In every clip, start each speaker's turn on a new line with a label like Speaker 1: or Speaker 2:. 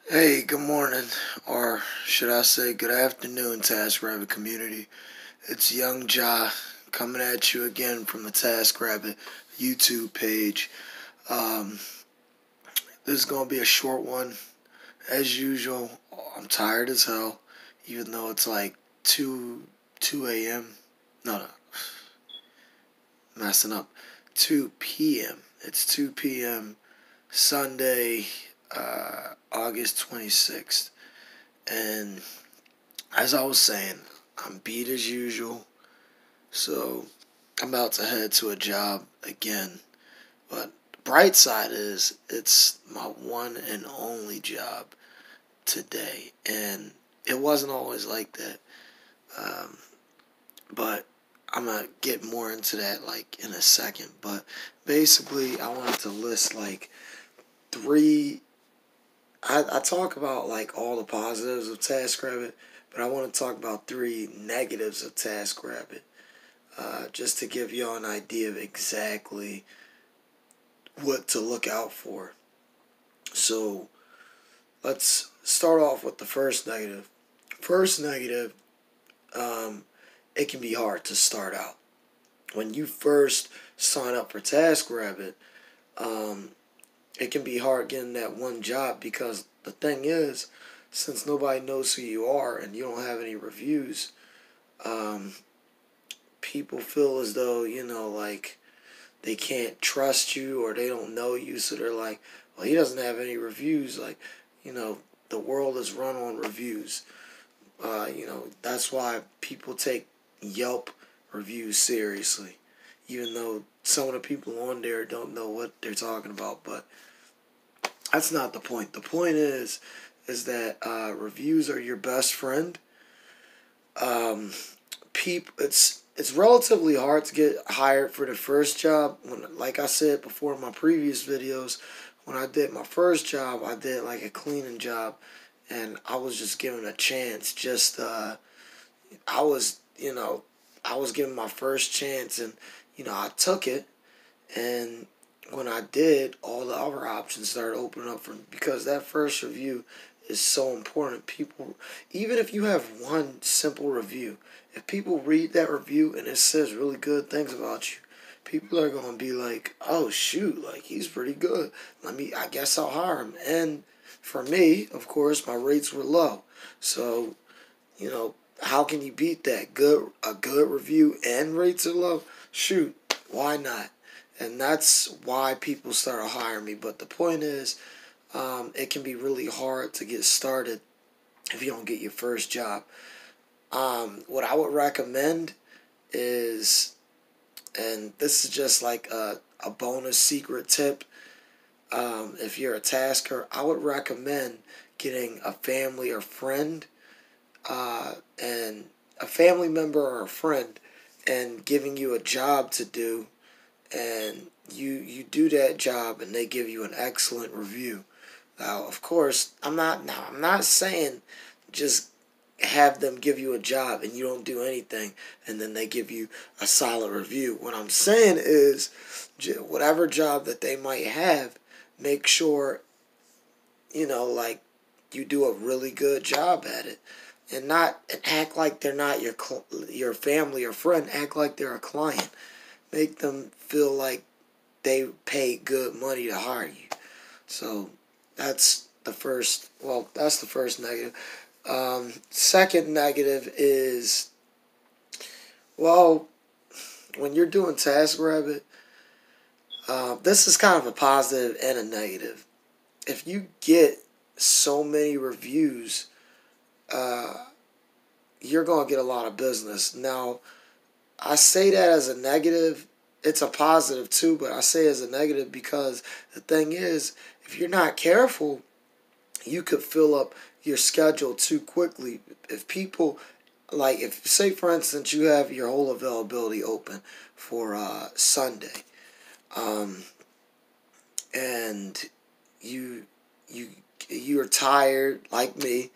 Speaker 1: Hey, good morning, or should I say good afternoon, TaskRabbit community. It's Young Ja coming at you again from the TaskRabbit YouTube page. Um, this is going to be a short one. As usual, I'm tired as hell, even though it's like 2 a.m. No, messing up. 2 p.m. It's 2 p.m. Sunday, August 26th. And as I was saying, I'm beat as usual, so I'm about to head to a job again. But the bright side is it's my one and only job today, and it wasn't always like that. Um, but I'm gonna get more into that like in a second. But basically, I wanted to list like three. I talk about like all the positives of TaskRabbit, but I want to talk about three negatives of TaskRabbit. Just to give y'all an idea of exactly what to look out for. So let's start off with the first negative. First negative, um, it can be hard to start out. When you first sign up for TaskRabbit, um, it can be hard getting that one job because the thing is, since nobody knows who you are and you don't have any reviews, um, people feel as though, like they can't trust you or they don't know you, so they're like, well, he doesn't have any reviews. Like, the world is run on reviews. That's why people take Yelp reviews seriously, even though some of the people on there don't know what they're talking about. But that's not the point. The point is that reviews are your best friend. Um, it's relatively hard to get hired for the first job. Like I said before in my previous videos, when I did my first job, I did like a cleaning job, and I was just given a chance. I was I was given my first chance, and I took it. And when I did, all the other options started opening up for me because that first review is so important. People, even if you have one simple review, if people read that review and it says really good things about you, people are going to be like, oh, shoot, like he's pretty good. I guess I'll hire him. And for me, of course, my rates were low. So, how can you beat that? A good review and rates are low? Shoot, why not? And that's why people started hiring me. But the point is, it can be really hard to get started if you don't get your first job. What I would recommend is, and this is just like a bonus secret tip, if you're a tasker, I would recommend getting a family or friend, and a family member or a friend, and giving you a job to do, and you do that job and they give you an excellent review. Now, of course, I'm not saying just have them give you a job and you don't do anything and then they give you a solid review. What I'm saying is whatever job that they might have, make sure like you do a really good job at it, and act like they're not your family or friend. Act like they're a client. Make them feel like they pay good money to hire you. So that's the first negative. Second negative is, well, when you're doing TaskRabbit, this is kind of a positive and a negative. If you get so many reviews, uh, you're going to get a lot of business. Now, I say that as a negative. It's a positive too, but I say as a negative because the thing is, if you're not careful, you could fill up your schedule too quickly. If people, like, if say for instance you have your whole availability open for Sunday, um, and you you you're tired like me,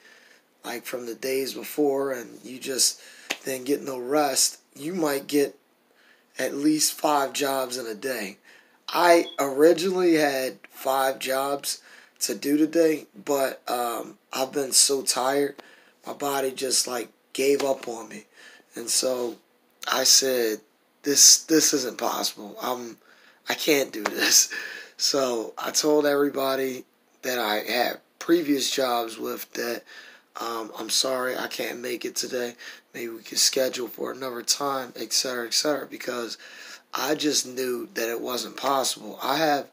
Speaker 1: like from the days before, and you just then get no rest, you might get at least 5 jobs in a day. I originally had 5 jobs. to do today, but I've been so tired, my body just like gave up on me, and so I said, this isn't possible. I can't do this. So I told everybody that I had previous jobs with that I'm sorry I can't make it today. Maybe we can schedule for another time, etc., because I just knew that it wasn't possible. I have,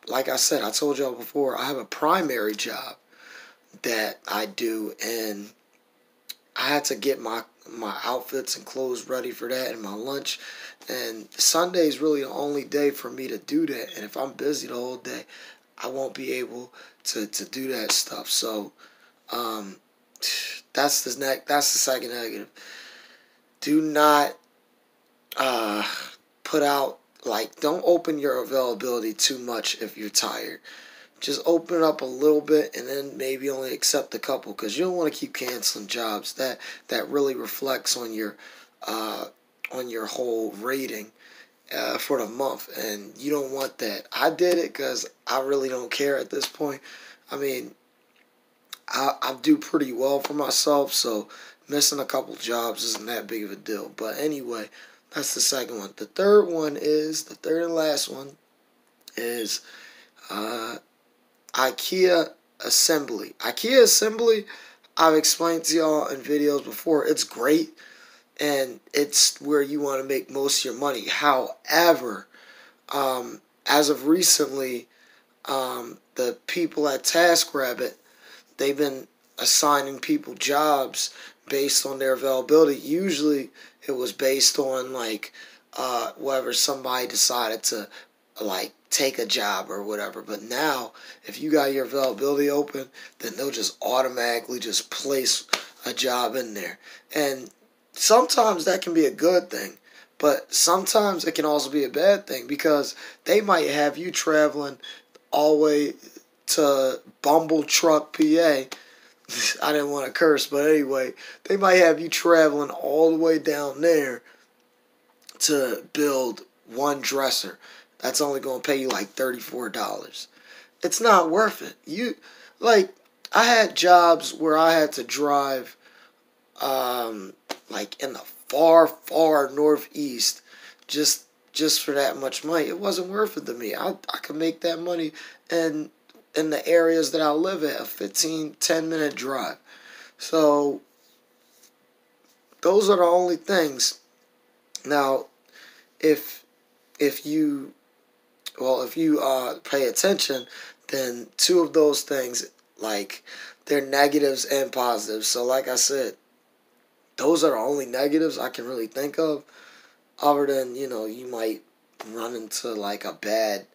Speaker 1: like I said, I told y'all before, I have a primary job that I do, and I had to get my outfits and clothes ready for that and my lunch. And Sunday is really the only day for me to do that. And if I'm busy the whole day, I won't be able to do that stuff. So um, that's the second negative. Do not put out, like, don't open your availability too much if you're tired. Just open it up a little bit and then maybe only accept a couple, because you don't want to keep canceling jobs. That really reflects on your whole rating for the month, and you don't want that. I did it because I really don't care at this point. I mean, I do pretty well for myself, so missing a couple jobs isn't that big of a deal. But anyway, that's the second one. The third and last one is IKEA assembly. IKEA assembly, I've explained to y'all in videos before. It's great, and it's where you want to make most of your money. However, as of recently, the people at TaskRabbit, they've been assigning people jobs based on their availability. Usually, it was based on like whether somebody decided to like take a job or whatever. But now, if you got your availability open, then they'll just automatically just place a job in there. And sometimes that can be a good thing, but sometimes it can also be a bad thing, because they might have you traveling all the way to Bumble Truck, PA. I didn't want to curse, but anyway, they might have you traveling all the way down there to build one dresser. That's only going to pay you like $34. It's not worth it. I had jobs where I had to drive, like in the far, far northeast, just for that much money. It wasn't worth it to me. I could make that money in the areas that I live at, a 10-minute drive. So those are the only things. Now, if you pay attention, then two of those things, like, they're negatives and positives. So like I said, those are the only negatives I can really think of, other than, you might run into like a bad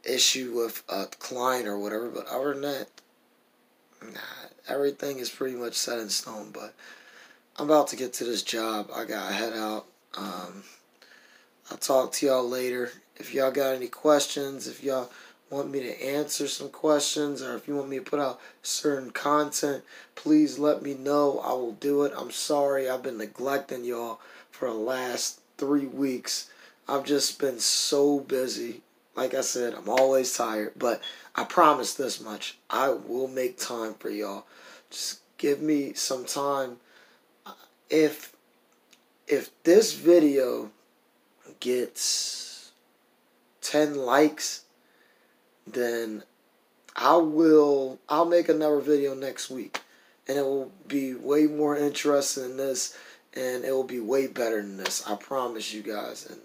Speaker 1: issue with a client or whatever. But other than that, nah, everything is pretty much set in stone. But I'm about to get to this job. I gotta head out. I'll talk to y'all later. If y'all got any questions, if y'all want me to answer some questions, or if you want me to put out certain content, please let me know. I will do it. I'm sorry I've been neglecting y'all for the last 3 weeks. I've just been so busy. Like I said, I'm always tired, but I promise this much: I will make time for y'all. Just give me some time. If this video gets 10 likes, then I'll make another video next week, and it will be way more interesting than this, and it will be way better than this. I promise you guys, and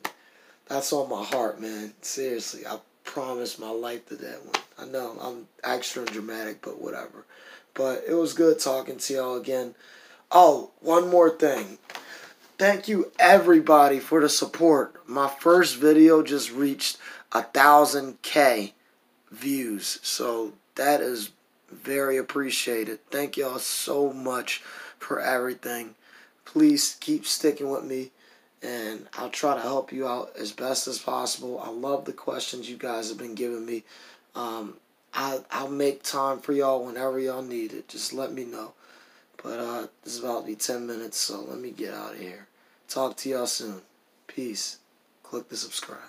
Speaker 1: that's on my heart, man. Seriously, I promise my life to that one. I know I'm extra and dramatic, but whatever. But it was good talking to y'all again. Oh, one more thing. Thank you everybody for the support. My first video just reached 1,000K views, so that is very appreciated. Thank y'all so much for everything. Please keep sticking with me, and I'll try to help you out as best as possible. I love the questions you guys have been giving me. I'll make time for y'all whenever y'all need it. Just let me know. But this is about to be 10 minutes, so let me get out of here. Talk to y'all soon. Peace. Click the subscribe.